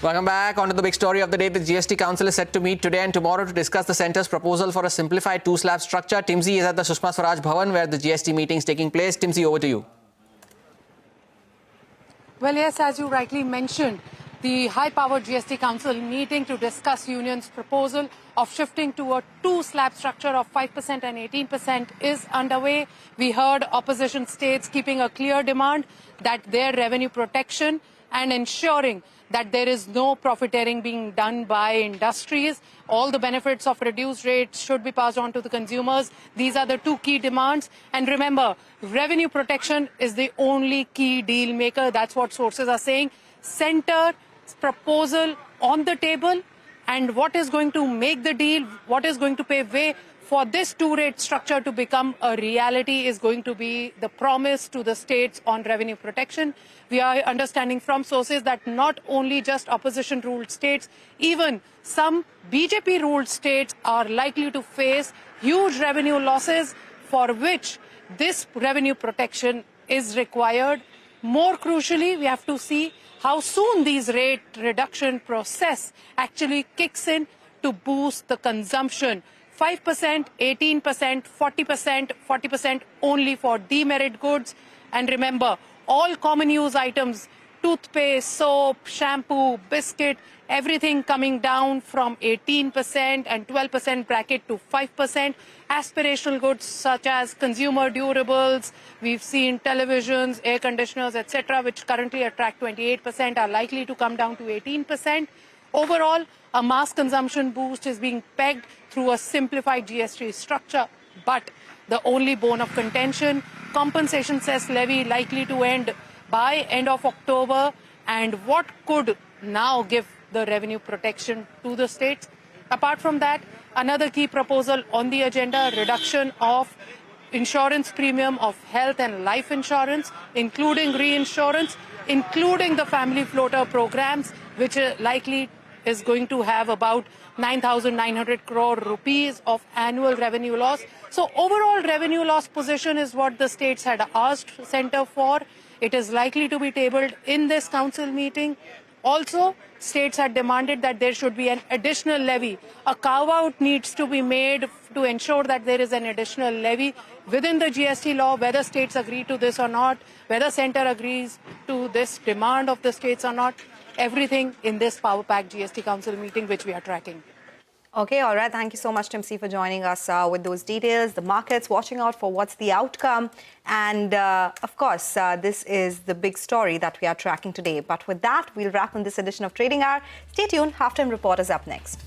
Welcome back. On to the big story of the day. The GST Council is set to meet today and tomorrow to discuss the centre's proposal for a simplified two-slab structure. Timsy is at the Sushma Swaraj Bhavan where the GST meeting is taking place. Timsy, over to you. Well, yes, as you rightly mentioned, the high-powered GST Council meeting to discuss Union's proposal of shifting to a two-slab structure of 5% and 18% is underway. We heard opposition states keeping a clear demand that their revenue protection and ensuring that there is no profiteering being done by industries. All the benefits of reduced rates should be passed on to the consumers. These are the two key demands. And remember, revenue protection is the only key deal maker. That's what sources are saying. Centre proposal on the table, and what is going to make the deal, what is going to pave way for this two-rate structure to become a reality is going to be the promise to the states on revenue protection. We are understanding from sources that not only just opposition-ruled states, even some BJP-ruled states are likely to face huge revenue losses for which this revenue protection is required. More crucially, we have to see how soon these rate reduction process actually kicks in to boost the consumption. 5%, 18%, 40%, 40% only for demerit goods. And remember, all common use items, toothpaste, soap, shampoo, biscuit, everything coming down from 18% and 12% bracket to 5%. Aspirational goods such as consumer durables, we've seen televisions, air conditioners, etc., which currently attract 28%, are likely to come down to 18%. Overall, a mass consumption boost is being pegged through a simplified GST structure. But the only bone of contention, compensation cess levy likely to end by end of October, and what could now give the revenue protection to the states. Apart from that, another key proposal on the agenda, reduction of insurance premium of health and life insurance, including reinsurance, including the family floater programs, which likely is going to have about 9,900 crore rupees of annual revenue loss. So overall revenue loss position is what the states had asked Centre for. It is likely to be tabled in this council meeting. Also, states had demanded that there should be an additional levy. A carve-out needs to be made to ensure that there is an additional levy within the GST law, whether states agree to this or not, whether Centre agrees to this demand of the states or not. Everything in this power-packed GST Council meeting, which we are tracking. Okay, all right. Thank you so much, Timsy, for joining us with those details. The markets watching out for what's the outcome. And, of course, this is the big story that we are tracking today. But with that, we'll wrap on this edition of Trading Hour. Stay tuned. Halftime Report is up next.